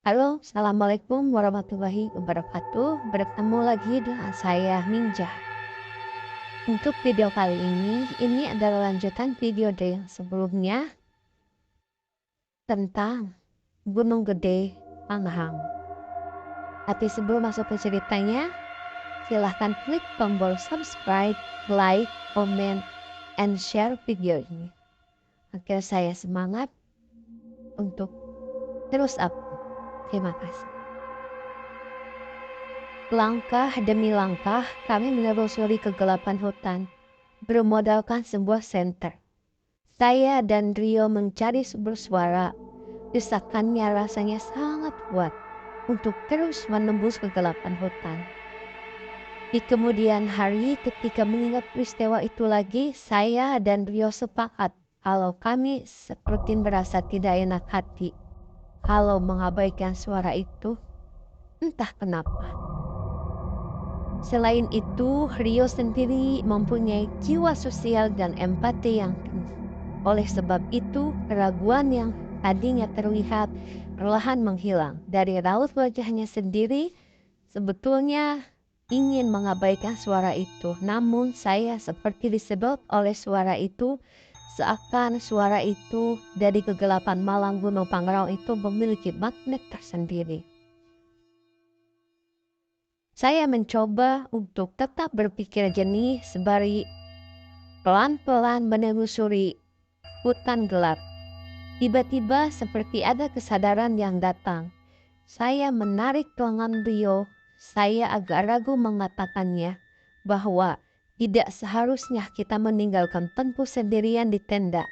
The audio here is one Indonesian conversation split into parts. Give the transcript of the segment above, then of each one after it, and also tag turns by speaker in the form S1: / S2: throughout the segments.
S1: Halo, Assalamualaikum warahmatullahi wabarakatuh. Bertemu lagi dengan saya Minja. Untuk video kali ini adalah lanjutan video yang sebelumnya tentang Gunung Gede Pangrango. Tapi sebelum masuk ke ceritanya, silahkan klik tombol subscribe, like, comment, and share video ini agar saya semangat untuk terus upload. Terima kasih. Langkah demi langkah kami menelusuri kegelapan hutan, bermodalkan sebuah senter. Saya dan Rio mencari sumber suara. Desakannya rasanya sangat kuat untuk terus menembus kegelapan hutan. Di kemudian hari ketika mengingat peristiwa itu lagi, saya dan Rio sepakat kalau kami seperti merasa tidak enak hati kalau mengabaikan suara itu, entah kenapa. Selain itu, Rio sendiri mempunyai jiwa sosial dan empati yang tinggi. Oleh sebab itu, keraguan yang tadinya terlihat perlahan menghilang. Dari raut wajahnya sendiri, sebetulnya ingin mengabaikan suara itu. Namun saya seperti disedot oleh suara itu, seakan suara itu dari kegelapan malam Gunung Pangrango itu memiliki magnet tersendiri. Saya mencoba untuk tetap berpikir jernih sembari pelan-pelan menelusuri hutan gelap. Tiba-tiba seperti ada kesadaran yang datang. Saya menarik tangan Rio. Saya agak ragu mengatakannya bahwa tidak seharusnya kita meninggalkan Tengku sendirian di tenda.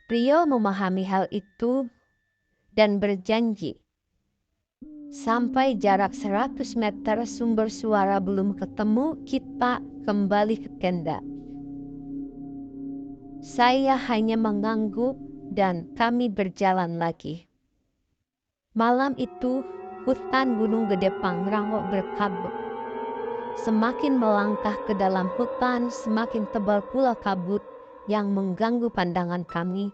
S1: Rio memahami hal itu dan berjanji. Sampai jarak 100 meter sumber suara belum ketemu, kita kembali ke tenda. Saya hanya mengangguk dan kami berjalan lagi. Malam itu, hutan Gunung Gede Pangrango berkabut. Semakin melangkah ke dalam hutan, semakin tebal pula kabut yang mengganggu pandangan kami.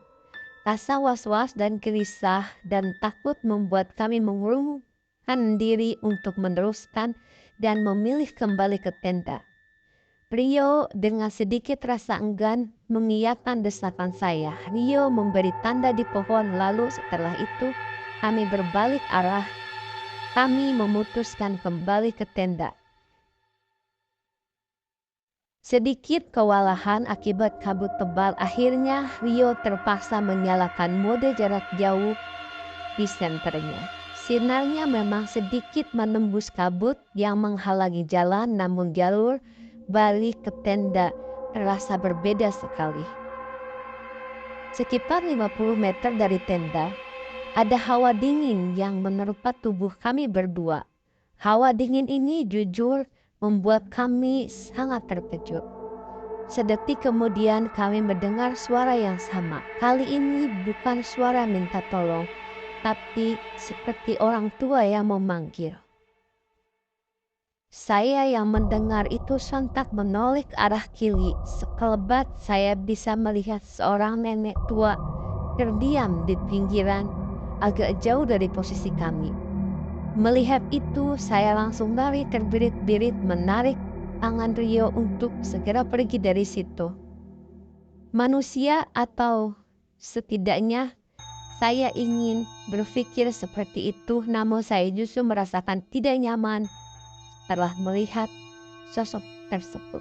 S1: Rasa was-was dan gelisah dan takut membuat kami mengurungkan diri untuk meneruskan dan memilih kembali ke tenda. Rio dengan sedikit rasa enggan mengiyakan desakan saya. Rio memberi tanda di pohon, lalu setelah itu kami berbalik arah. Kami memutuskan kembali ke tenda. Sedikit kewalahan akibat kabut tebal, akhirnya Rio terpaksa menyalakan mode jarak jauh di senternya. Sinarnya memang sedikit menembus kabut yang menghalangi jalan, namun jalur balik ke tenda terasa berbeda sekali. Sekitar 50 meter dari tenda, ada hawa dingin yang menerpa tubuh kami berdua. Hawa dingin ini jujur membuat kami sangat terkejut. Sedetik kemudian kami mendengar suara yang sama. Kali ini bukan suara minta tolong, tapi seperti orang tua yang memanggil. Saya yang mendengar itu sontak menoleh ke arah kiri. Sekelebat saya bisa melihat seorang nenek tua terdiam di pinggiran agak jauh dari posisi kami. Melihat itu, saya langsung lari terbirit-birit menarik tangan Rio untuk segera pergi dari situ. Manusia atau setidaknya saya ingin berpikir seperti itu, namun saya justru merasakan tidak nyaman setelah melihat sosok tersebut.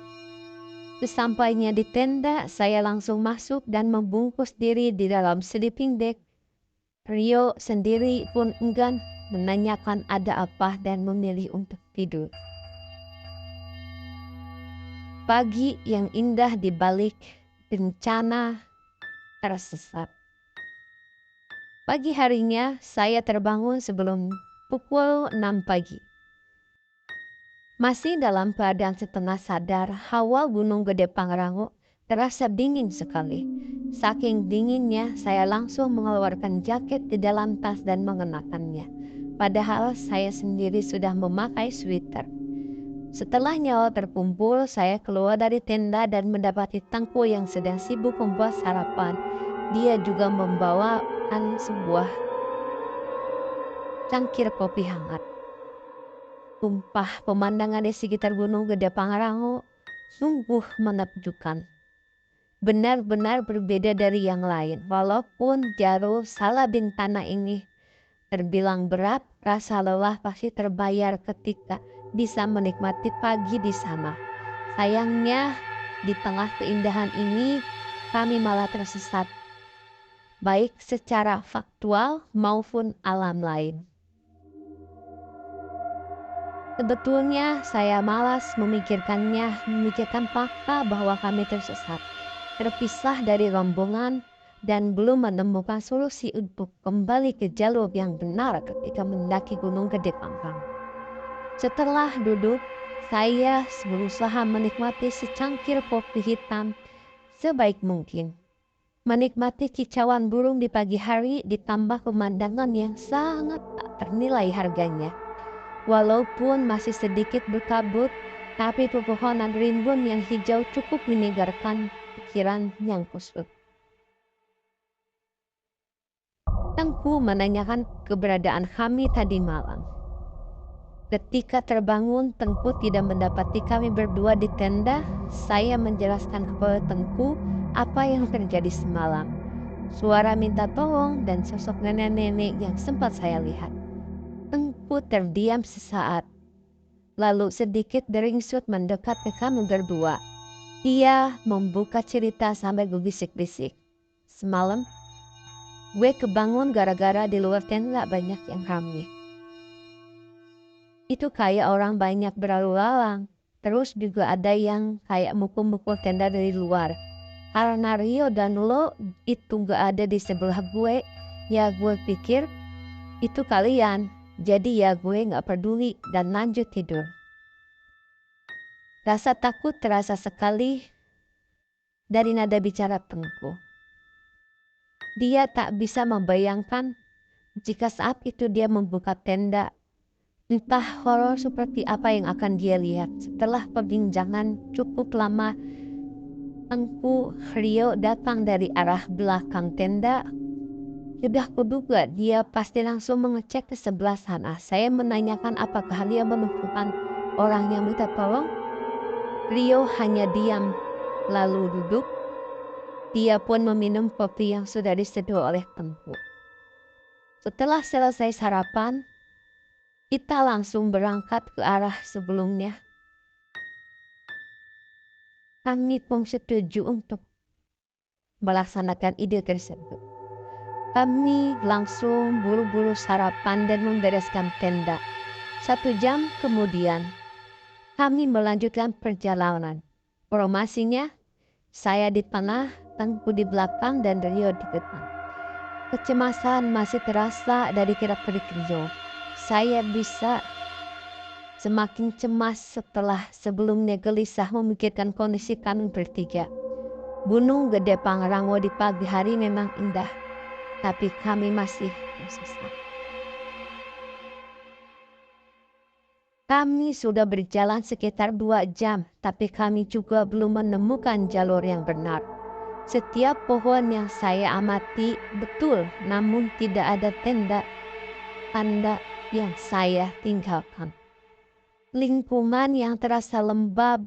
S1: Sesampainya di tenda, saya langsung masuk dan membungkus diri di dalam sleeping bag. Rio sendiri pun enggan menanyakan ada apa dan memilih untuk tidur. Pagi yang indah di balik bencana tersesat. Pagi harinya saya terbangun sebelum pukul 6 pagi. Masih dalam keadaan setengah sadar, hawa Gunung Gede Pangrango terasa dingin sekali. Saking dinginnya, saya langsung mengeluarkan jaket di dalam tas dan mengenakannya. Padahal saya sendiri sudah memakai sweater. Setelah nyawa terkumpul, saya keluar dari tenda dan mendapati Tengku yang sedang sibuk membuat sarapan. Dia juga membawakan sebuah secangkir kopi hangat. Tumpah pemandangan di sekitar Gunung Gede Pangrango sungguh menakjubkan. Benar-benar berbeda dari yang lain. Walaupun jauh Salabin tanah ini terbilang berat, rasa lelah pasti terbayar ketika bisa menikmati pagi di sana. Sayangnya di tengah keindahan ini kami malah tersesat, baik secara faktual maupun alam lain. Sebetulnya saya malas memikirkan fakta bahwa kami tersesat, terpisah dari rombongan, dan belum menemukan solusi untuk kembali ke jalur yang benar ketika mendaki Gunung Gede Pangrango. Setelah duduk, saya berusaha menikmati secangkir kopi hitam sebaik mungkin. Menikmati kicauan burung di pagi hari ditambah pemandangan yang sangat tak ternilai harganya. Walaupun masih sedikit berkabut, tapi pepohonan rimbun yang hijau cukup menyegarkan pikiran yang kusut. Tengku menanyakan keberadaan kami tadi malam. Ketika terbangun, Tengku tidak mendapati kami berdua di tenda. Saya menjelaskan kepada Tengku apa yang terjadi semalam. Suara minta tolong dan sosok nenek-nenek yang sempat saya lihat. Tengku terdiam sesaat, lalu sedikit beringsut mendekat ke kami berdua. Dia membuka cerita sambil berbisik-bisik. Semalam, gue kebangun gara-gara di luar tenda banyak yang ramai. Itu kayak orang banyak berlalu lalang. Terus juga ada yang kayak mukul-mukul tenda dari luar. Karena Rio dan lo itu gak ada di sebelah gue, ya gue pikir itu kalian. Jadi ya gue gak peduli dan lanjut tidur. Rasa takut terasa sekali dari nada bicara Tengku. Dia tak bisa membayangkan jika saat itu dia membuka tenda. Entah horor seperti apa yang akan dia lihat. Setelah perbincangan cukup lama, Tengku Rio datang dari arah belakang tenda. Sudah kuduga dia pasti langsung mengecek ke sebelah sana. Saya menanyakan apakah dia menemukan orang yang minta tolong. Rio hanya diam, lalu duduk. Dia pun meminum kopi yang sudah diseduh oleh Tengku. Setelah selesai sarapan, kita langsung berangkat ke arah sebelumnya. Kami pun setuju untuk melaksanakan ide tersebut. Kami langsung buru-buru sarapan dan membereskan tenda. 1 jam kemudian, kami melanjutkan perjalanan. Formasinya, saya di tengah, Tengku di belakang, dan Rio di depan. Kecemasan masih terasa dari gerak-gerik Rio. Saya bisa semakin cemas setelah sebelumnya gelisah memikirkan kondisi kami bertiga. Gunung Gede Pangrango di pagi hari memang indah, tapi kami masih tersesat. Kami sudah berjalan sekitar 2 jam, tapi kami juga belum menemukan jalur yang benar. Setiap pohon yang saya amati betul, namun tidak ada tanda yang saya tinggalkan. Lingkungan yang terasa lembab,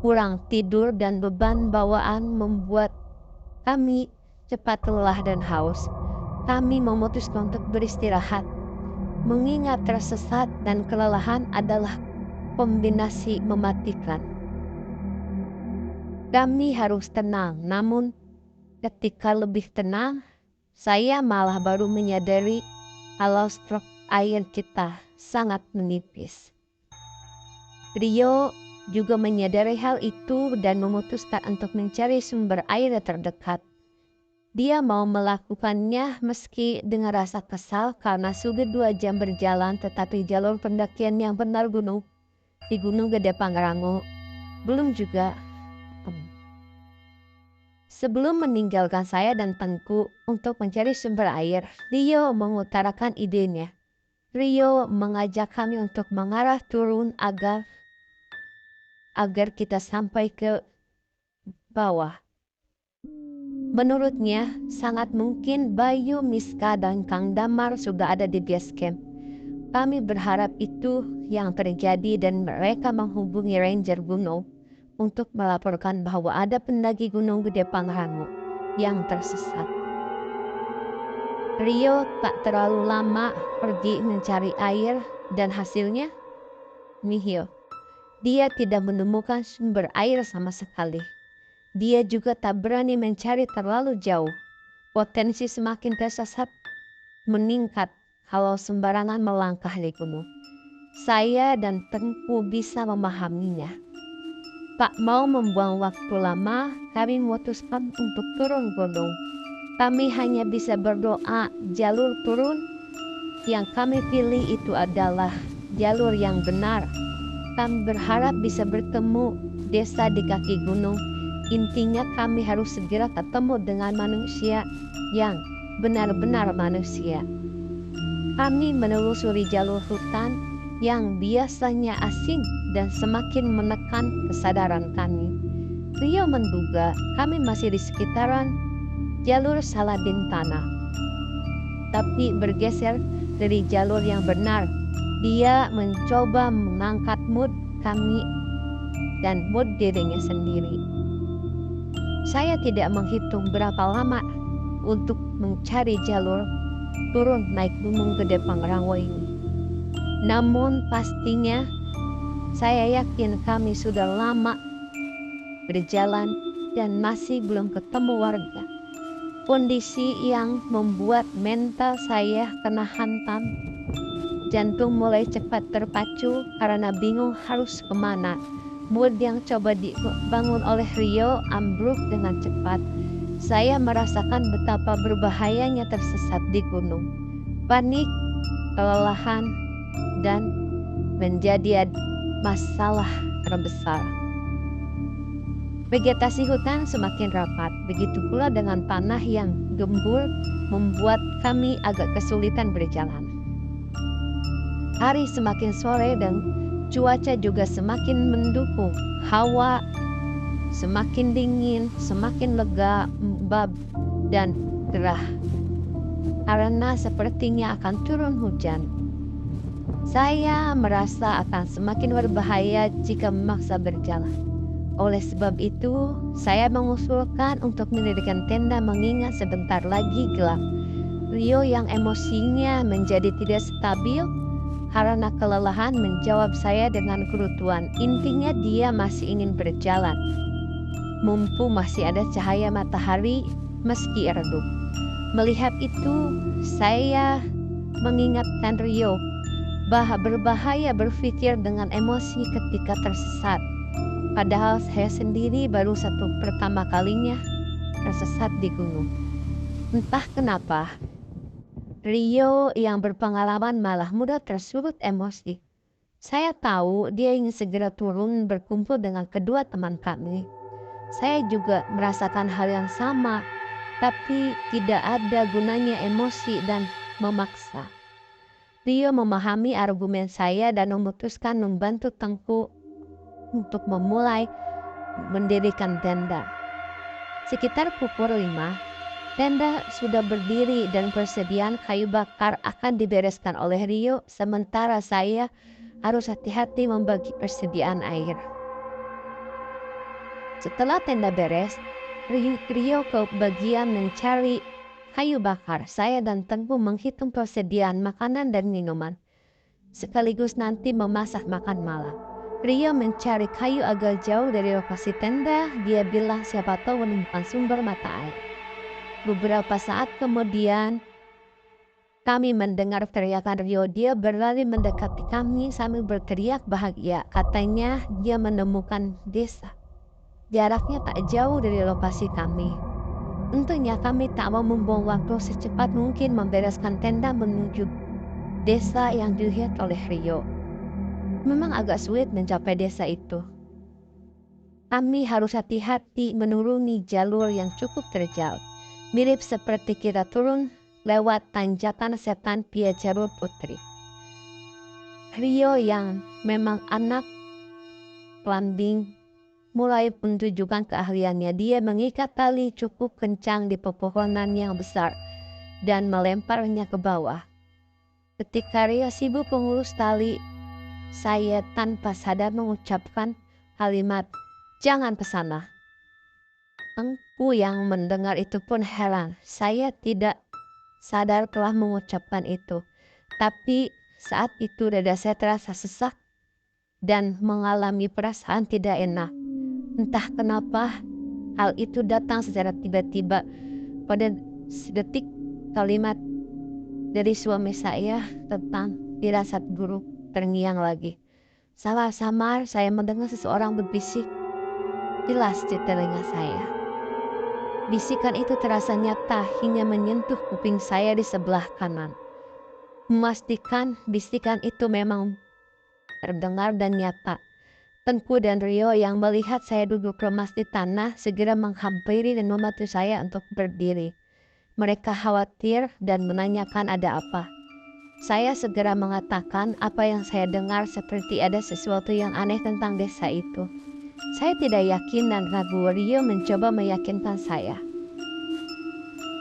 S1: kurang tidur dan beban bawaan membuat kami cepat lelah dan haus. Kami memutuskan untuk beristirahat. Mengingat tersesat dan kelelahan adalah kombinasi mematikan. Kami harus tenang, namun ketika lebih tenang, saya malah baru menyadari kalau stok air kita sangat menipis. Rio juga menyadari hal itu dan memutuskan untuk mencari sumber air terdekat. Dia mau melakukannya meski dengan rasa kesal karena sudah 2 jam berjalan, tetapi jalur pendakian yang benar di Gunung Gede Pangrango belum juga. Sebelum meninggalkan saya dan Tengku untuk mencari sumber air, Rio mengutarakan idenya. Rio mengajak kami untuk mengarah turun agar kita sampai ke bawah. Menurutnya, sangat mungkin Bayu, Miska, dan Kang Damar sudah ada di base camp. Kami berharap itu yang terjadi dan mereka menghubungi Ranger Gunung untuk melaporkan bahwa ada pendaki Gunung Gede Pangrango yang tersesat. Rio tak terlalu lama pergi mencari air dan hasilnya nihil. Dia tidak menemukan sumber air sama sekali. Dia juga tak berani mencari terlalu jauh. Potensi semakin tersesat meningkat kalau sembarangan melangkah di gunung. Saya dan Tengku bisa memahaminya. Tak mau membuang waktu lama, kami memutuskan untuk turun gunung. Kami hanya bisa berdoa jalur turun yang kami pilih itu adalah jalur yang benar. Kami berharap bisa bertemu desa di kaki gunung. Intinya kami harus segera ketemu dengan manusia yang benar-benar manusia. Kami menelusuri jalur hutan yang biasanya asing dan semakin menekan kesadaran kami. Rio menduga kami masih di sekitaran jalur Saladin Tanah, tapi bergeser dari jalur yang benar. Dia mencoba mengangkat mood kami dan mood dirinya sendiri. Saya tidak menghitung berapa lama untuk mencari jalur turun naik Gunung Gede Pangrango ini. Namun pastinya saya yakin kami sudah lama berjalan dan masih belum ketemu warga. Kondisi yang membuat mental saya kena hantam. Jantung mulai cepat terpacu karena bingung harus kemana. Mood yang coba dibangun oleh Rio ambruk dengan cepat. Saya merasakan betapa berbahayanya tersesat di gunung. Panik, kelelahan, dan menjadi masalah terbesar. Vegetasi hutan semakin rapat, begitu pula dengan tanah yang gembur membuat kami agak kesulitan berjalan. Hari semakin sore dan cuaca juga semakin mendukung. Hawa semakin dingin, semakin lega, lembab, dan gerah. Karena sepertinya akan turun hujan. Saya merasa akan semakin berbahaya jika memaksa berjalan. Oleh sebab itu, saya mengusulkan untuk mendirikan tenda mengingat sebentar lagi gelap. Rio yang emosinya menjadi tidak stabil karena kelelahan menjawab saya dengan kerutuan. Intinya dia masih ingin berjalan. Mumpung masih ada cahaya matahari meski redup. Melihat itu, saya mengingatkan Rio bahwa berbahaya berpikir dengan emosi ketika tersesat. Padahal saya sendiri baru pertama kalinya tersesat di gunung. Entah kenapa, Rio yang berpengalaman malah mudah tersulut emosi. Saya tahu dia ingin segera turun berkumpul dengan kedua teman kami. Saya juga merasakan hal yang sama, tapi tidak ada gunanya emosi dan memaksa. Rio memahami argumen saya dan memutuskan membantu Tengku untuk memulai mendirikan tenda. Sekitar pukul 5, tenda sudah berdiri dan persediaan kayu bakar akan dibereskan oleh Rio, sementara saya harus hati-hati membagi persediaan air. Setelah tenda beres, Rio ke bagian mencari kayu bakar. Saya dan Tengku menghitung persediaan makanan dan minuman, sekaligus nanti memasak makan malam. Rio mencari kayu agak jauh dari lokasi tenda. Dia bilang siapa tahu menemukan sumber mata air. Beberapa saat kemudian, kami mendengar teriakan Rio. Dia berlari mendekati kami sambil berteriak bahagia. Katanya dia menemukan desa. Jaraknya tak jauh dari lokasi kami. Tentunya kami tak mau membuang waktu, secepat mungkin membereskan tenda menuju desa yang dilihat oleh Rio. Memang agak sulit mencapai desa itu. Kami harus hati-hati menuruni jalur yang cukup terjal. Mirip seperti kita turun lewat tanjakan setan via jalur putri. Rio yang memang anak lambing mulai menunjukkan keahliannya. Dia mengikat tali cukup kencang di pepohonan yang besar dan melemparnya ke bawah. Ketika Rio sibuk mengurus tali, saya tanpa sadar mengucapkan kalimat, "Jangan ke sana." Engku yang mendengar itu pun heran. Saya tidak sadar telah mengucapkan itu. Tapi saat itu dada saya terasa sesak dan mengalami perasaan tidak enak. Entah kenapa hal itu datang secara tiba-tiba. Pada sedetik kalimat dari suami saya tentang firasat buruk terngiang lagi. Salah samar saya mendengar seseorang berbisik jelas di telinga saya. Bisikan itu terasa nyata hingga menyentuh kuping saya di sebelah kanan. Memastikan bisikan itu memang terdengar dan nyata. Tengku dan Rio yang melihat saya duduk lemas di tanah segera menghampiri dan membantu saya untuk berdiri. Mereka khawatir dan menanyakan ada apa. Saya segera mengatakan apa yang saya dengar seperti ada sesuatu yang aneh tentang desa itu. Saya tidak yakin dan ragu. Rio mencoba meyakinkan saya.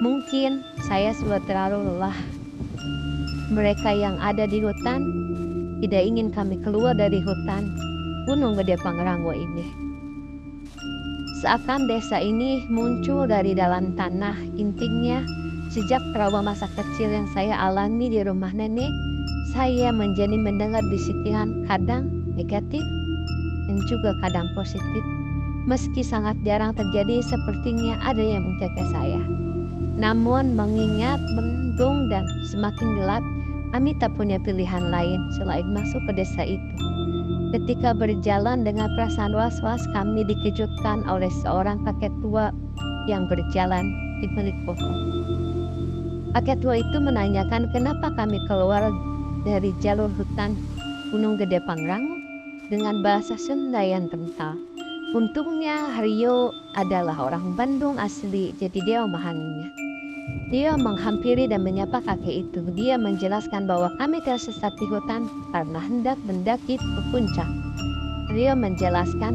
S1: Mungkin saya sudah terlalu lelah. Mereka yang ada di hutan tidak ingin kami keluar dari hutan Gunung Gede Pangrango ini. Seakan desa ini muncul dari dalam tanah. Intinya, sejak trauma masa kecil yang saya alami di rumah nenek, saya menjadi mendengar bisikan kadang negatif dan juga kadang positif. Meski sangat jarang terjadi, sepertinya ada yang menjaga saya. Namun mengingat mendung dan semakin gelap, kami tak punya pilihan lain selain masuk ke desa itu. Ketika berjalan dengan perasaan was-was, kami dikejutkan oleh seorang kakek tua yang berjalan di balik pohon. Kakek tua itu menanyakan kenapa kami keluar dari jalur hutan Gunung Gede Pangrango dengan bahasa Sunda yang kental. Untungnya Rio adalah orang Bandung asli, jadi dia memahaminya. Dia menghampiri dan menyapa kakek itu. Dia menjelaskan bahwa kami tersesat di hutan karena hendak mendaki ke puncak. Rio menjelaskan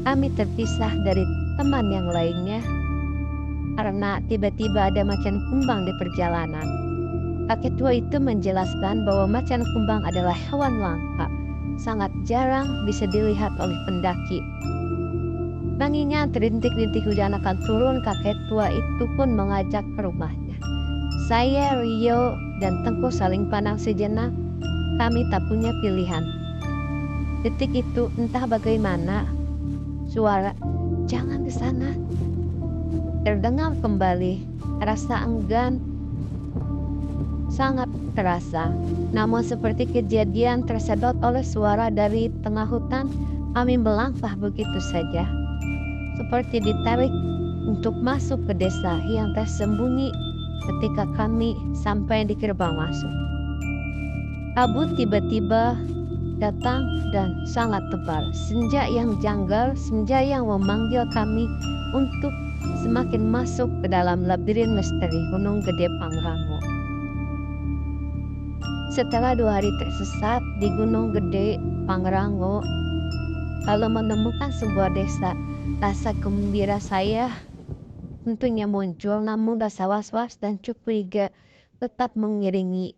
S1: kami terpisah dari teman yang lainnya karena tiba-tiba ada macan kumbang di perjalanan. Kakek tua itu menjelaskan bahwa macan kumbang adalah hewan langka, sangat jarang bisa dilihat oleh pendaki. Mengingat rintik-rintik hujan akan turun, kakek tua itu pun mengajak ke rumahnya. Saya, Rio, dan Tengku saling pandang sejenak. Kami tak punya pilihan. Detik itu entah bagaimana suara "Jangan ke sana" terdengar kembali. Rasa enggan sangat terasa. Namun seperti kejadian tersedot oleh suara dari tengah hutan, kami melangkah begitu saja. Seperti ditarik untuk masuk ke desa yang tersembunyi. Ketika kami sampai di gerbang masuk, kabut tiba-tiba datang dan sangat tebal. Senja yang janggal, senja yang memanggil kami untuk semakin masuk ke dalam labirin misteri Gunung Gede Pangrango. Setelah 2 hari tersesat di Gunung Gede Pangrango, lalu menemukan sebuah desa, rasa gembira saya tentunya muncul, namun rasa was-was dan curiga tetap mengiringi.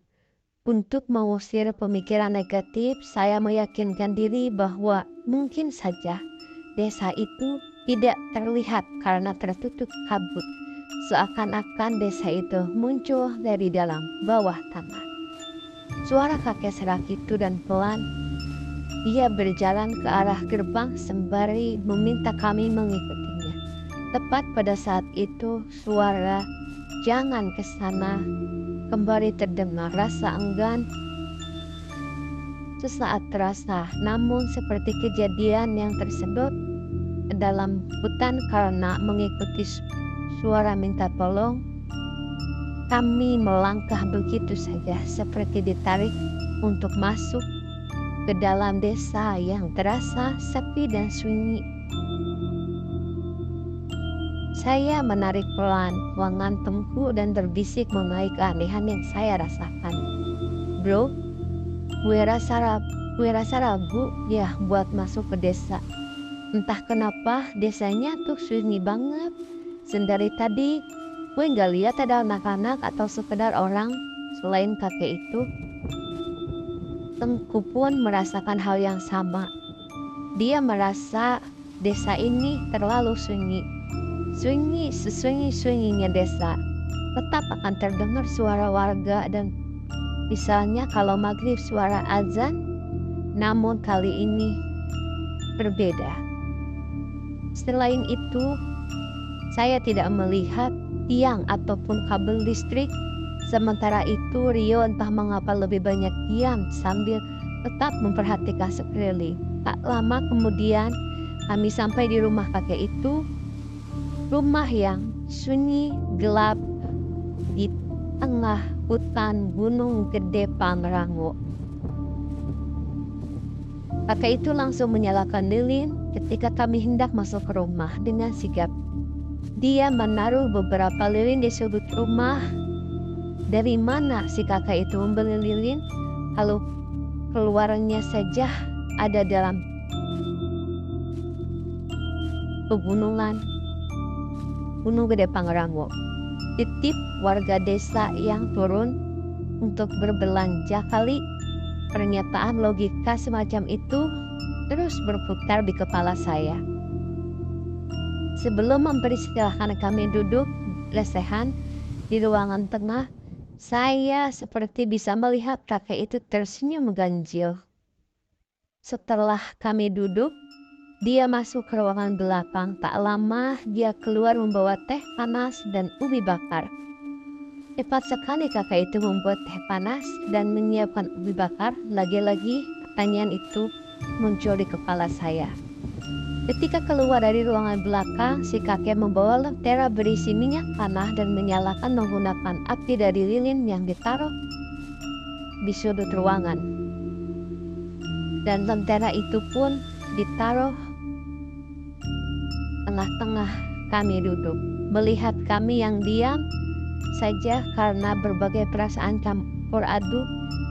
S1: Untuk mengusir pemikiran negatif, saya meyakinkan diri bahwa mungkin saja desa itu tidak terlihat karena tertutup kabut. Seakan-akan desa itu muncul dari dalam bawah tanah. Suara kakek serak itu dan pelan dia berjalan ke arah gerbang sembari meminta kami mengikutinya. Tepat pada saat itu suara "Jangan ke sana" kembali terdengar. Rasa enggan sesaat terasa, namun seperti kejadian yang tersedot dalam hutan karena mengikuti suara minta tolong, kami melangkah begitu saja seperti ditarik untuk masuk ke dalam desa yang terasa sepi dan sunyi. Saya menarik pelan lengan Tengku dan berbisik mengenai keanehan yang saya rasakan. "Bro, gue rasa ragu ya buat masuk ke desa. Entah kenapa desanya tuh sunyi banget. Sendari tadi gue nggak lihat ada anak-anak atau sekedar orang selain kakek itu. Tengku pun merasakan hal yang sama. Dia merasa desa ini terlalu sunyi. Sunyi sesunyi-sunyinya desa. Tetap akan terdengar suara warga dan misalnya kalau maghrib suara azan. Namun kali ini berbeda. Selain itu, saya tidak melihat tiang ataupun kabel listrik. Sementara itu Rio entah mengapa lebih banyak diam sambil tetap memperhatikan sekeliling. Tak lama kemudian kami sampai di rumah kakek itu. Rumah yang sunyi, gelap di tengah hutan Gunung Gede Pangrango. Kakek itu langsung menyalakan lilin ketika kami hendak masuk ke rumah dengan sigap. Dia menaruh beberapa lilin di sudut rumah. Dari mana si kakak itu membeli lilin? Kalau keluarnya saja ada dalam pegunungan Gunung Gede Pangrango. Titip warga desa yang turun untuk berbelanja kali. Pernyataan logika semacam itu terus berputar di kepala saya. Sebelum mempersilahkan kami duduk lesehan di ruangan tengah, saya seperti bisa melihat kakek itu tersenyum ganjil. Setelah kami duduk, dia masuk ke ruangan belakang. Tak lama dia keluar membawa teh panas dan ubi bakar. Cepat sekali kakak itu membuat teh panas dan menyiapkan ubi bakar. Lagi-lagi pertanyaan itu muncul di kepala saya. Ketika keluar dari ruangan belakang, si kakek membawa lentera berisi minyak tanah dan menyalakan menggunakan api dari lilin yang ditaruh di sudut ruangan. Dan lentera itu pun ditaruh tengah-tengah kami duduk. Melihat kami yang diam saja karena berbagai perasaan campur aduk,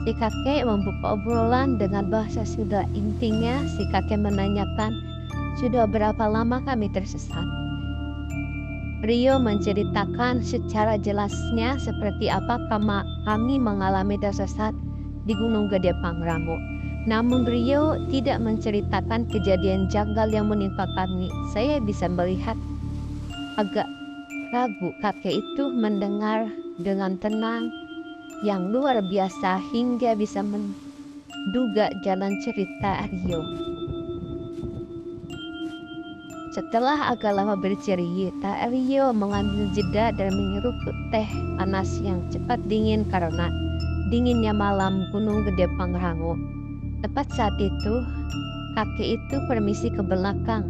S1: si kakek membuka obrolan dengan bahasa Sunda. Intinya si kakek menanyakan sudah berapa lama kami tersesat. Rio menceritakan secara jelasnya seperti apa kami mengalami tersesat di Gunung Gede Pangrango. Namun Rio tidak menceritakan kejadian janggal yang menimpa kami. Saya bisa melihat agak ragu kakek itu mendengar dengan tenang yang luar biasa hingga bisa menduga jalan cerita Rio. Setelah agak lama bercerita, Rio mengambil jeda dan mengeruk teh panas yang cepat dingin karena dinginnya malam Gunung Gede Pangrango. Tepat saat itu, kakek itu permisi ke belakang.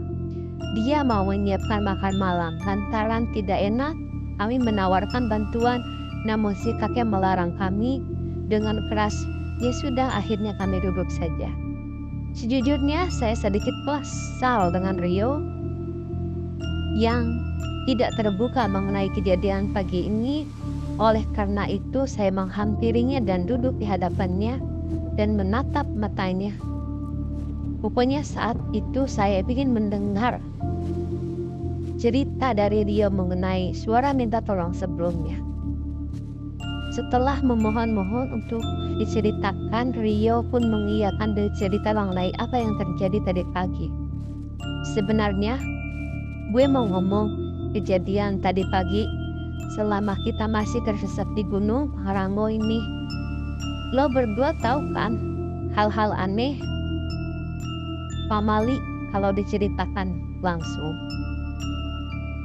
S1: Dia mau menyiapkan makan malam. Lantaran tidak enak, kami menawarkan bantuan, namun si kakek melarang kami dengan keras. Ya sudah, akhirnya kami duduk saja. Sejujurnya saya sedikit kesal dengan Rio yang tidak terbuka mengenai kejadian pagi ini. Oleh karena itu saya menghampirinya dan duduk di hadapannya dan menatap matanya. Rupanya saat itu saya ingin mendengar cerita dari Rio mengenai suara minta tolong sebelumnya. Setelah memohon-mohon untuk diceritakan, Rio pun mengiyakan dan cerita mengenai apa yang terjadi tadi pagi. Sebenarnya gue mau ngomong kejadian tadi pagi selama kita masih tersesat di Gunung Pangrango ini. Lo berdua tahu kan hal-hal aneh pamali kalau diceritakan langsung.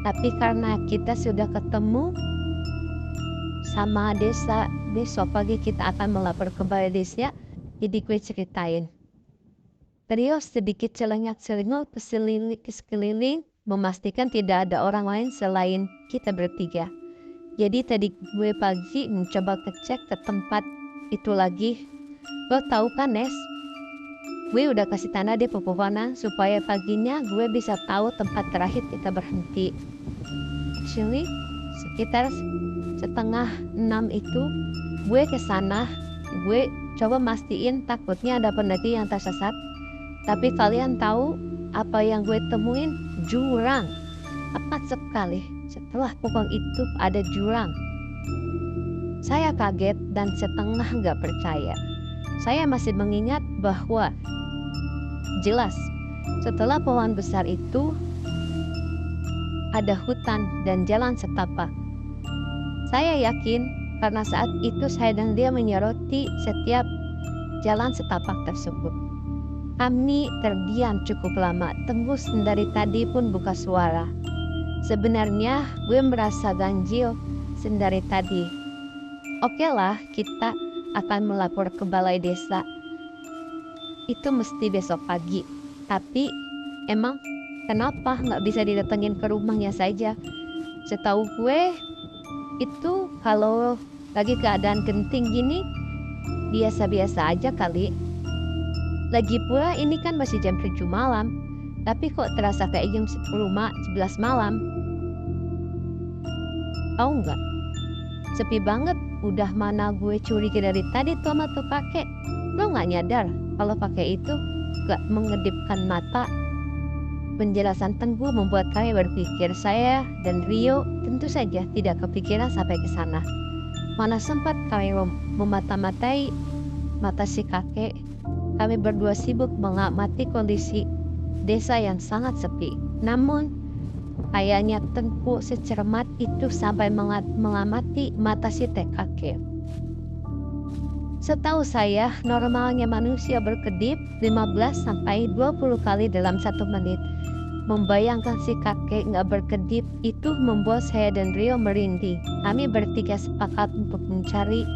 S1: Tapi karena kita sudah ketemu sama desa, besok pagi kita akan melapor ke balai desa, jadi gue ceritain. Rio sedikit celengak-celinguk ke sekeliling, memastikan tidak ada orang lain selain kita bertiga. Jadi tadi gue pagi mencoba ngecek ke tempat itu lagi. Lo tahu kan Nes, gue udah kasih tanda di pepohonan supaya paginya gue bisa tahu tempat terakhir kita berhenti. Actually, sekitar 5:30 itu gue kesana. Gue coba mastiin takutnya ada pendaki yang tersesat. Tapi kalian tahu apa yang gue temuin? Jurang. Tepat sekali. Setelah pohon itu ada jurang. Saya kaget dan setengah nggak percaya. Saya masih mengingat bahwa jelas setelah pohon besar itu ada hutan dan jalan setapak. Saya yakin karena saat itu saya dan dia menyoroti setiap jalan setapak tersebut. Kami terdiam cukup lama, tembus dari tadi pun buka suara. Sebenarnya gue merasa ganjil sendari tadi. Oke lah, kita akan melapor ke balai desa. Itu mesti besok pagi. Tapi emang kenapa nggak bisa didatengin ke rumahnya saja? Setahu gue itu kalau lagi keadaan genting gini biasa-biasa aja kali. Lagi pula ini kan masih jam 7 malam. Tapi kok terasa kayak jam 11 malam? Tahu nggak? Sepi banget. Udah mana gue curiga dari tadi tuh sama tuh kakek. Lo nggak nyadar kalau kakek itu gak mengedipkan mata? Penjelasan Tengku membuat kami berpikir. Saya dan Rio tentu saja tidak kepikiran sampai ke sana. Mana sempat kami memata-matai mata si kakek. Kami berdua sibuk mengamati kondisi desa yang sangat sepi. Namun kayaknya Tengku secermat itu sampai mengamati mata si kakek. Setahu saya normalnya manusia berkedip 15-20 kali dalam 1 menit. Membayangkan si kakek gak berkedip itu membuat saya dan Rio merinding. Kami bertiga sepakat untuk mencari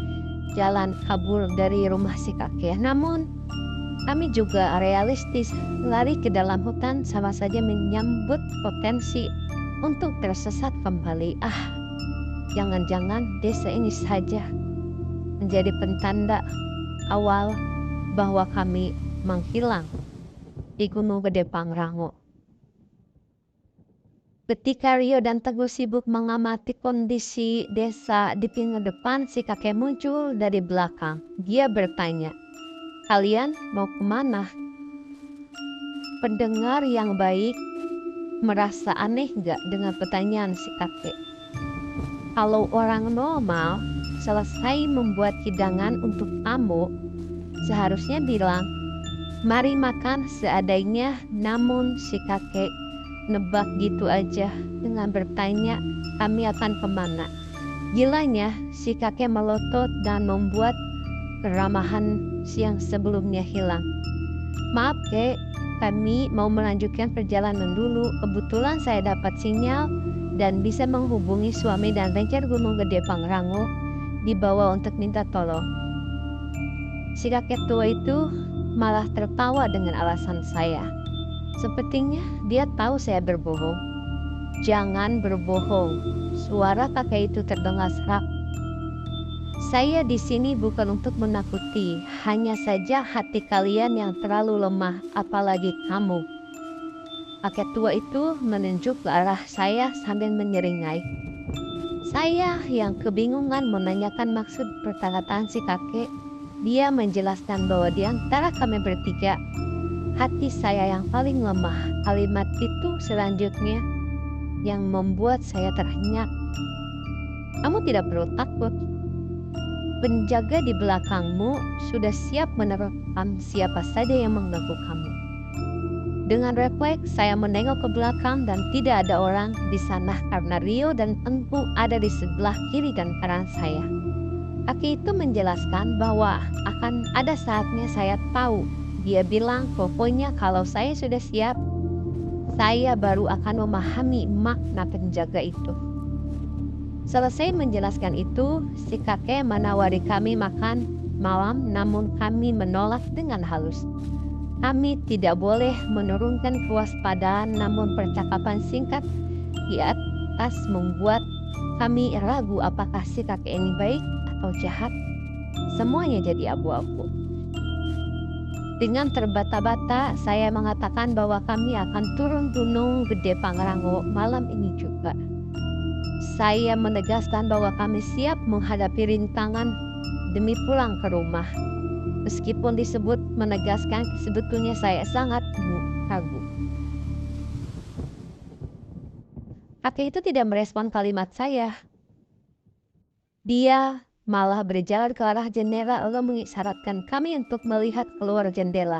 S1: jalan kabur dari rumah si kakek. Namun kami juga realistis, lari ke dalam hutan sama saja menyambut potensi untuk tersesat kembali. Jangan-jangan desa ini saja menjadi pentanda awal bahwa kami menghilang di Gunung Gede Pangrango. Ketika Rio dan Teguh sibuk mengamati kondisi desa di pinggir depan, si kakek muncul dari belakang. Dia bertanya, "Kalian mau kemana?" Pendengar yang baik merasa aneh gak dengan pertanyaan si kakek? Kalau orang normal selesai membuat hidangan untuk tamu, seharusnya bilang, "Mari makan seadanya." Namun si kakek nebak gitu aja dengan bertanya, "Kami akan kemana?" Gilanya si kakek melotot dan membuat keramahan yang sebelumnya hilang. "Maaf kek, kami mau melanjutkan perjalanan dulu. Kebetulan saya dapat sinyal dan bisa menghubungi suami dan ranger Gunung Gede Pangrango di bawah untuk minta tolong." Si kakek tua itu malah tertawa dengan alasan saya. Sepertinya dia tahu saya berbohong. "Jangan berbohong." Suara kakek itu terdengar serak. "Saya di sini bukan untuk menakuti, hanya saja hati kalian yang terlalu lemah, apalagi kamu." Kakek tua itu menunjuk ke arah saya sambil menyeringai. Saya yang kebingungan menanyakan maksud perkataan si kakek. Dia menjelaskan bahwa di antara kami bertiga, hati saya yang paling lemah. Kalimat itu selanjutnya yang membuat saya terhenyak. "Kamu tidak perlu takut. Penjaga di belakangmu sudah siap menerkam siapa saja yang mengganggu kamu." Dengan refleks saya menengok ke belakang dan tidak ada orang di sana karena Rio dan Tengku ada di sebelah kiri dan kanan saya. Kakek itu menjelaskan bahwa akan ada saatnya saya tahu. Dia bilang pokoknya kalau saya sudah siap, saya baru akan memahami makna penjaga itu. Selesai menjelaskan itu, si kakek menawari kami makan malam, namun kami menolak dengan halus. Kami tidak boleh menurunkan kewaspadaan, namun percakapan singkat di atas membuat kami ragu apakah si kakek ini baik atau jahat. Semuanya jadi abu-abu. Dengan terbata-bata, saya mengatakan bahwa kami akan turun Gunung Gede Pangrango malam ini juga. Saya menegaskan bahwa kami siap menghadapi rintangan demi pulang ke rumah. Meskipun disebut menegaskan, sebetulnya saya sangat ragu. Kakek itu tidak merespon kalimat saya. Dia malah berjalan ke arah jendela lalu mengisyaratkan kami untuk melihat keluar jendela.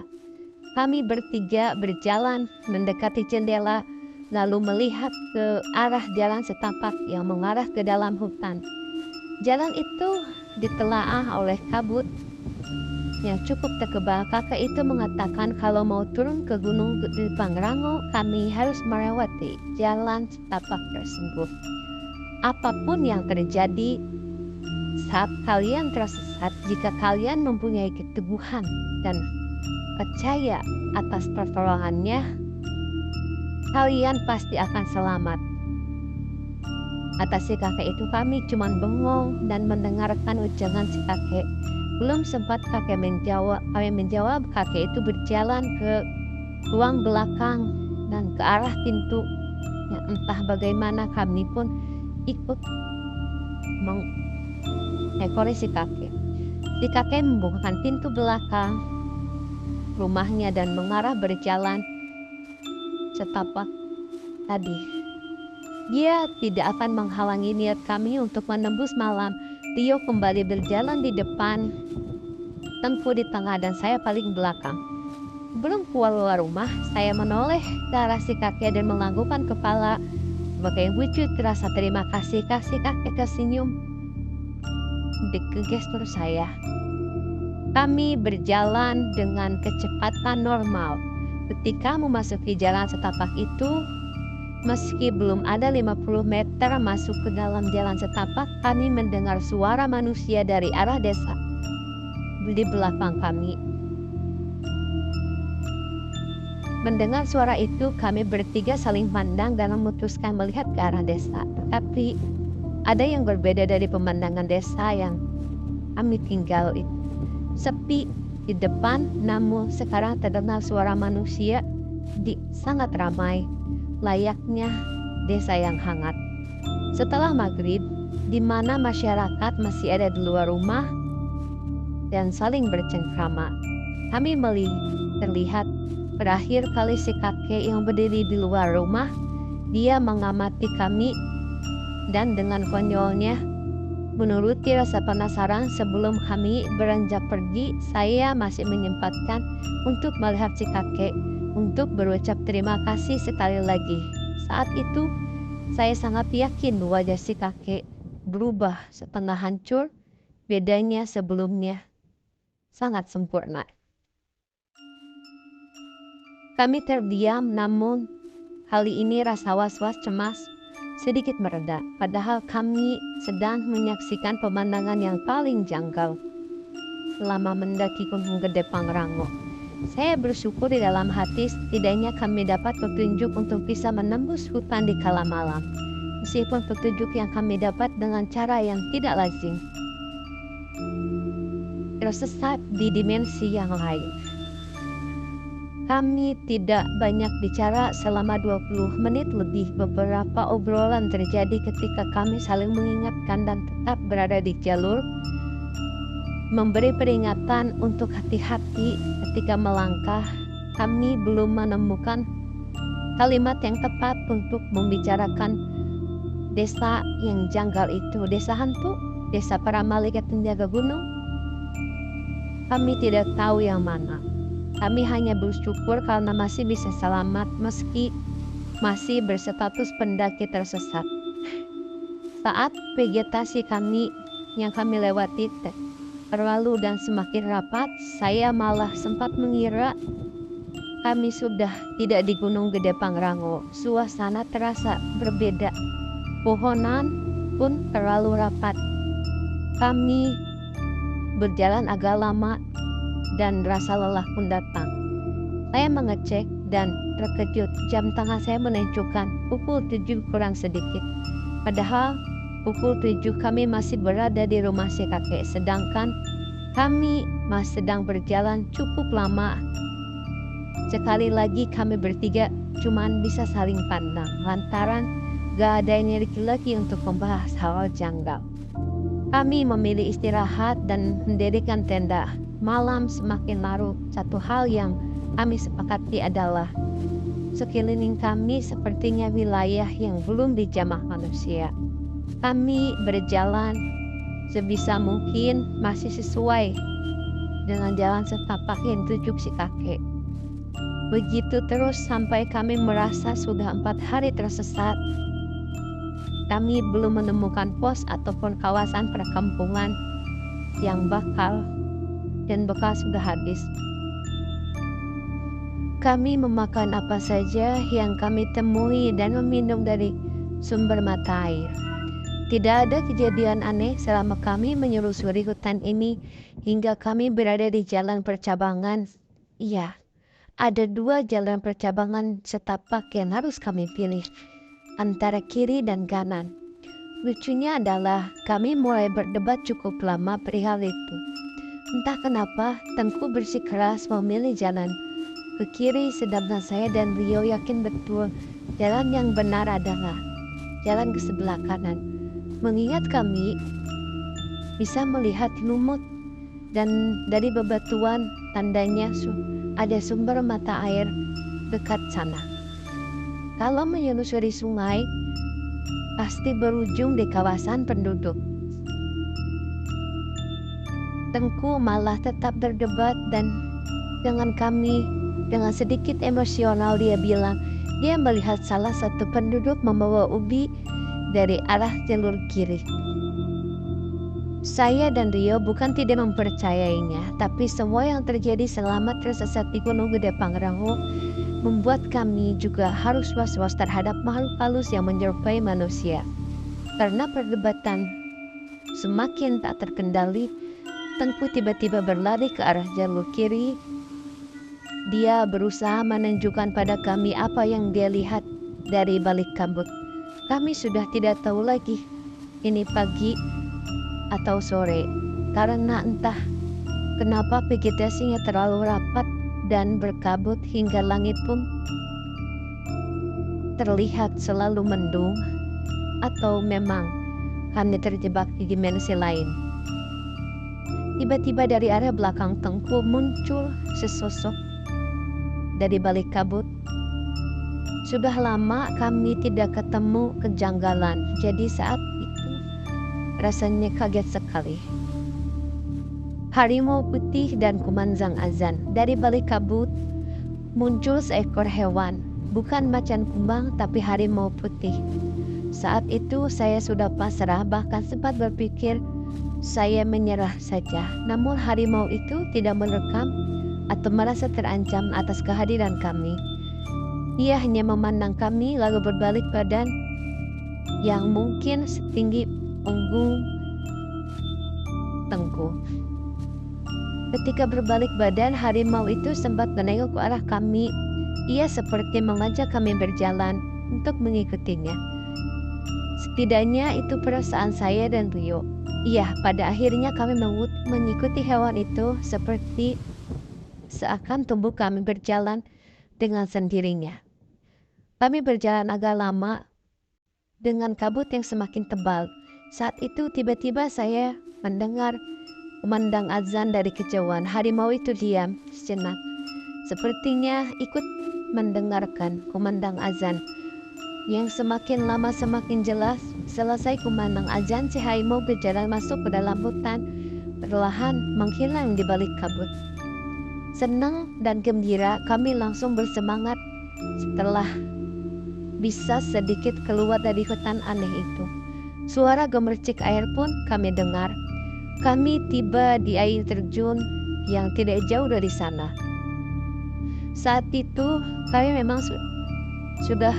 S1: Kami bertiga berjalan mendekati jendela lalu melihat ke arah jalan setapak yang mengarah ke dalam hutan. Jalan itu ditelaah oleh kabut yang cukup tebal. Kakek itu mengatakan kalau mau turun ke Gunung Gede Pangrango, kami harus melewati jalan setapak tersebut. Apapun yang terjadi saat kalian tersesat, jika kalian mempunyai keteguhan dan percaya atas pertolongannya, kalian pasti akan selamat. Atas si kakek itu kami cuma bengong dan mendengarkan ucapan si kakek. Belum sempat kami menjawab, kakek itu berjalan ke ruang belakang dan ke arah pintu. Ya, entah bagaimana kami pun ikut mengekori si kakek. Si kakek membukakan pintu belakang rumahnya dan mengarah berjalan setapak tadi. Dia tidak akan menghalangi niat kami untuk menembus malam. Tio kembali berjalan di depan, Tengku di tengah dan saya paling belakang. Belum keluar rumah, saya menoleh ke arah si kakek dan menganggukkan kepala sebagai wujud rasa terima kasih. Kakek tersenyum di gestur saya. Kami berjalan dengan kecepatan normal. Ketika memasuki jalan setapak itu, meski belum ada 50 meter masuk ke dalam jalan setapak, kami mendengar suara manusia dari arah desa di belakang kami. Mendengar suara itu, kami bertiga saling pandang dan memutuskan melihat ke arah desa. Tetapi ada yang berbeda dari pemandangan desa yang kami tinggal itu. Sepi di depan, namun sekarang terdengar suara manusia sangat ramai, layaknya desa yang hangat. Setelah maghrib, di mana masyarakat masih ada di luar rumah dan saling bercengkrama, kami terlihat berakhir kali si kakek yang berdiri di luar rumah. Dia mengamati kami dan dengan konyolnya menuruti rasa penasaran. Sebelum kami beranjak pergi, saya masih menyempatkan untuk melihat si kakek untuk berucap terima kasih sekali lagi. Saat itu, saya sangat yakin wajah si kakek berubah setengah hancur. Bedanya sebelumnya sangat sempurna. Kami terdiam, namun kali ini rasa was-was cemas sedikit mereda, padahal kami sedang menyaksikan pemandangan yang paling janggal selama mendaki Gunung Gede Pangrango. Saya bersyukur di dalam hati setidaknya kami dapat petunjuk untuk bisa menembus hutan di kala malam, meskipun petunjuk yang kami dapat dengan cara yang tidak lazim, tersesat di dimensi yang lain. Kami tidak banyak bicara selama 20 menit lebih. Beberapa obrolan terjadi ketika kami saling mengingatkan dan tetap berada di jalur, memberi peringatan untuk hati-hati ketika melangkah. Kami belum menemukan kalimat yang tepat untuk membicarakan desa yang janggal itu. Desa hantu, desa para malaikat penjaga gunung. Kami tidak tahu yang mana. Kami hanya bersyukur karena masih bisa selamat meski masih berstatus pendaki tersesat. Saat vegetasi yang kami lewati terlalu dan semakin rapat, saya malah sempat mengira kami sudah tidak di Gunung Gede Pangrango. Suasana terasa berbeda. Pohonan pun terlalu rapat. Kami berjalan agak lama dan rasa lelah pun datang. Saya mengecek dan terkejut. Jam tangan saya menunjukkan pukul 7 kurang sedikit. Padahal pukul 7 kami masih berada di rumah si kakek. Sedangkan kami masih sedang berjalan cukup lama. Sekali lagi kami bertiga cuman bisa saling pandang lantaran gak ada energi lagi untuk membahas hal janggal. Kami memilih istirahat dan mendirikan tenda. Malam semakin larut. Satu hal yang kami sepakati adalah Sekeliling kami sepertinya wilayah yang belum dijamah manusia. Kami berjalan sebisa mungkin masih sesuai dengan jalan setapak yang ditunjuk si kakek. Begitu terus sampai kami merasa sudah 4 hari tersesat. Kami belum menemukan pos ataupun kawasan perkampungan yang bakal dan bekal sudah habis. Kami memakan apa saja yang kami temui dan meminum dari sumber mata air. Tidak ada kejadian aneh selama kami menyelusuri hutan ini hingga kami berada di jalan percabangan. Iya, ada 2 jalan percabangan setapak yang harus kami pilih antara kiri dan kanan. Lucunya adalah kami mulai berdebat cukup lama perihal itu. Entah kenapa Tengku bersikeras memilih jalan ke kiri, sedangkan saya dan Rio yakin betul jalan yang benar adalah jalan ke sebelah kanan. Mengingat kami bisa melihat lumut dan dari bebatuan tandanya ada sumber mata air dekat sana. Kalau menyusuri sungai, pasti berujung di kawasan penduduk. Tengku malah tetap berdebat dan dengan kami, dengan sedikit emosional dia bilang dia melihat salah satu penduduk membawa ubi dari arah jalur kiri. Saya dan Rio bukan tidak mempercayainya, tapi semua yang terjadi selama tersesat di Gunung Gede Pangrango membuat kami juga harus was-was terhadap makhluk halus yang menyerupai manusia. Karena perdebatan semakin tak terkendali, Tengku tiba-tiba berlari ke arah jalur kiri. Dia berusaha menunjukkan pada kami apa yang dia lihat dari balik kabut. Kami sudah tidak tahu lagi ini pagi atau sore, karena entah kenapa vegetasinya terlalu rapat dan berkabut hingga langit pun terlihat selalu mendung, atau memang kami terjebak di dimensi lain. Tiba-tiba dari arah belakang Tengku muncul sesosok dari balik kabut. Sudah lama kami tidak ketemu kejanggalan, jadi saat itu rasanya kaget sekali. Harimau putih dan kumandang azan. Dari balik kabut muncul seekor hewan, bukan macan kumbang tapi harimau putih. Saat itu saya sudah pasrah, bahkan sempat berpikir saya menyerah saja. Namun harimau itu tidak merekam atau merasa terancam atas kehadiran kami. Ia hanya memandang kami lalu berbalik badan yang mungkin setinggi punggung Tengku. Ketika berbalik badan, harimau itu sempat menengok ke arah kami. Ia seperti mengajak kami berjalan untuk mengikutinya. Setidaknya itu perasaan saya dan Rio. Iya, pada akhirnya kami mengikuti hewan itu seperti seakan tubuh kami berjalan dengan sendirinya. Kami berjalan agak lama dengan kabut yang semakin tebal. Saat itu tiba-tiba saya mendengar kumandang azan dari kejauhan. Harimau itu diam sejenak, sepertinya ikut mendengarkan kumandang azan yang semakin lama semakin jelas. Selesai kumandang azan, si harimau berjalan masuk ke dalam hutan, perlahan menghilang di balik kabut. Senang dan gembira, kami langsung bersemangat setelah bisa sedikit keluar dari hutan aneh itu. Suara gemercik air pun kami dengar. Kami tiba di air terjun yang tidak jauh dari sana. Saat itu kami memang sudah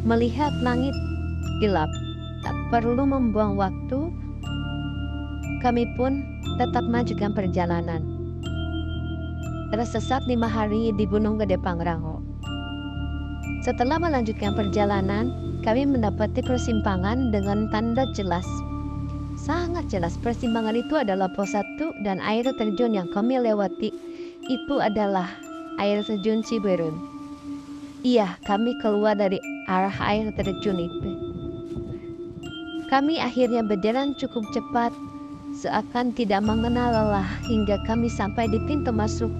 S1: melihat langit gelap. Tak perlu membuang waktu, kami pun tetap melanjutkan perjalanan. Tersesat 5 hari di Gunung Gede Pangrango. Setelah melanjutkan perjalanan, kami mendapati persimpangan dengan tanda jelas. Sangat jelas persimpangan itu adalah pos 1 dan air terjun yang kami lewati itu adalah air terjun Ciberem. Iya, kami keluar dari arah air terjun itu. Kami akhirnya berjalan cukup cepat, seakan tidak mengenal lelah hingga kami sampai di pintu masuk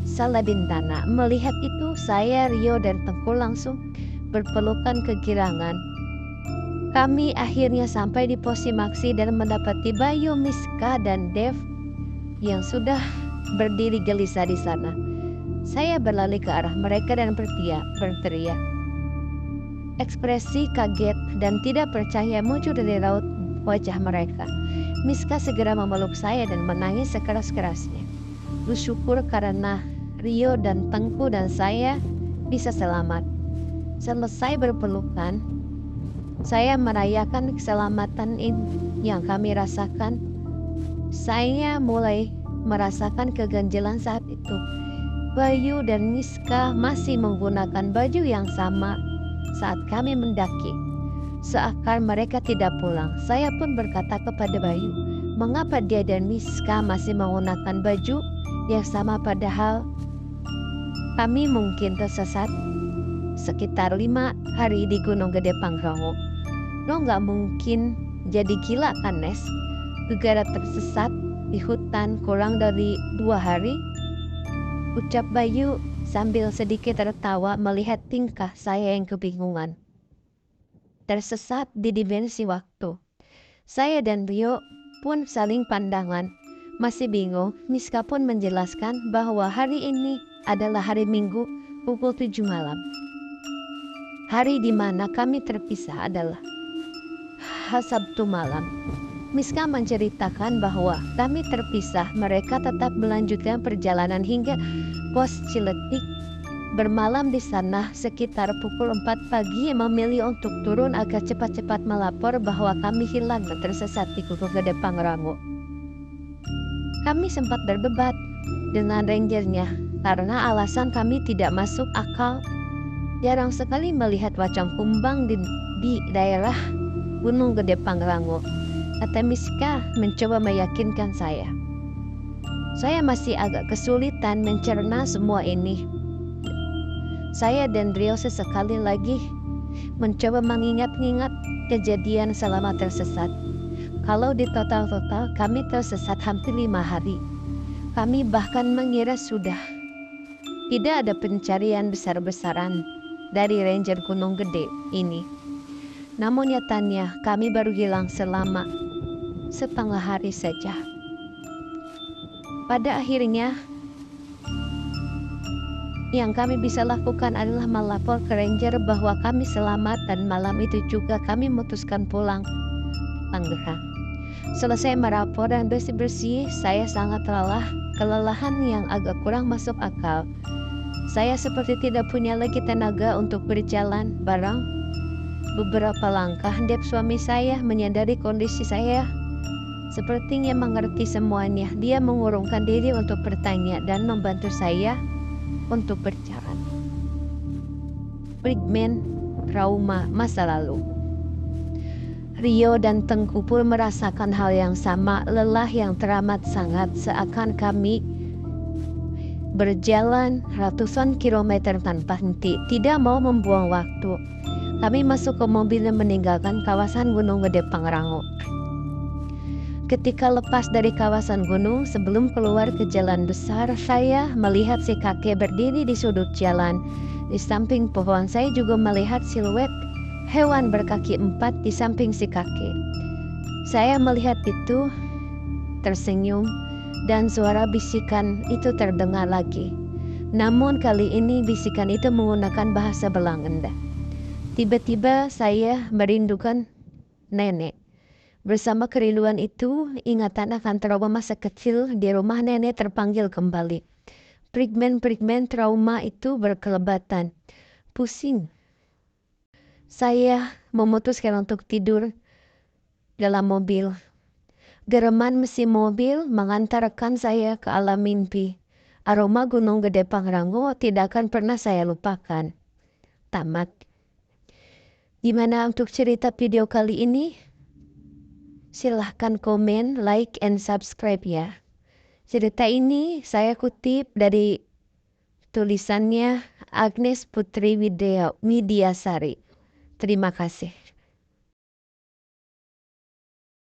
S1: Salabintana. Melihat itu, saya, Rio, dan Tengku langsung berpelukan kegirangan. Kami akhirnya sampai di pos Simaksi dan mendapati Bayu, Miska, dan Dev yang sudah berdiri gelisah di sana. Saya berlari ke arah mereka dan berteriak. Ekspresi kaget dan tidak percaya muncul dari raut wajah mereka. Miska segera memeluk saya dan menangis sekeras-kerasnya. Bersyukur karena Rio dan Tengku dan saya bisa selamat. Selesai berpelukan, saya merayakan keselamatan yang kami rasakan. Saya mulai merasakan keganjilan saat itu. Bayu dan Miska masih menggunakan baju yang sama saat kami mendaki. Seakan mereka tidak pulang. Saya pun berkata kepada Bayu, mengapa dia dan Miska masih menggunakan baju yang sama padahal kami mungkin tersesat sekitar 5 hari di Gunung Gede Pangrango. Lo gak mungkin jadi gila kan, Nes? Gegara tersesat di hutan kurang dari 2 hari? Ucap Bayu sambil sedikit tertawa melihat tingkah saya yang kebingungan. Tersesat di dimensi waktu. Saya dan Rio pun saling pandangan. Masih bingung, Miska pun menjelaskan bahwa hari ini adalah hari Minggu pukul 7 malam. Hari di mana kami terpisah adalah Sabtu malam. Miska menceritakan bahwa kami terpisah, mereka tetap melanjutkan perjalanan hingga pos Ciletik. Bermalam di sana sekitar pukul 4 pagi, memilih untuk turun agar cepat-cepat melapor bahwa kami hilang dan tersesat di Gunung Gede Pangrango. Kami sempat berdebat dengan rangernya karena alasan kami tidak masuk akal. Jarang sekali melihat wacang kumbang di daerah Gunung Gede Pangrango. Kata Miska mencoba meyakinkan saya. Saya masih agak kesulitan mencerna semua ini. Saya dan Rio sesekali lagi mencoba mengingat-ingat kejadian selama tersesat. Kalau di total kami tersesat hampir 5 hari. Kami bahkan mengira sudah tidak ada pencarian besar-besaran dari ranger Gunung Gede ini. Namun nyatanya kami baru hilang selama setengah hari saja. Pada akhirnya yang kami bisa lakukan adalah melapor ke ranger bahwa kami selamat, dan malam itu juga kami memutuskan pulang Tangerang. Selesai merapor dan bersih-bersih, saya sangat lelah, kelelahan yang agak kurang masuk akal. Saya seperti tidak punya lagi tenaga untuk berjalan bareng. Beberapa langkah, Dep suami saya menyadari kondisi saya. Sepertinya mengerti semuanya. Dia mengurungkan diri untuk bertanya dan membantu saya untuk berjalan. Fragmen trauma masa lalu. Rio dan Tengku pun merasakan hal yang sama, lelah yang teramat sangat, seakan kami berjalan ratusan kilometer tanpa henti, tidak mau membuang waktu. Kami masuk ke mobil dan meninggalkan kawasan Gunung Gede Pangrango. Ketika lepas dari kawasan gunung, sebelum keluar ke jalan besar, saya melihat si kakek berdiri di sudut jalan. Di samping pohon, saya juga melihat siluet hewan berkaki 4 di samping si kakek. Saya melihat itu, tersenyum, dan suara bisikan itu terdengar lagi. Namun kali ini bisikan itu menggunakan bahasa Belanda. Tiba-tiba saya merindukan nenek. Bersama kerinduan itu, ingatan akan trauma masa kecil di rumah nenek terpanggil kembali. Fragmen-fragmen trauma itu berkelebatan. Pusing. Saya memutuskan untuk tidur dalam mobil. Gereman mesin mobil mengantarkan saya ke alam mimpi. Aroma Gunung Gede Pangrango tidak akan pernah saya lupakan. Tamat. Gimana untuk cerita video kali ini? Silahkan komen, like, and subscribe ya. Cerita ini saya kutip dari tulisannya Agnes Putri Widiasari. Terima kasih.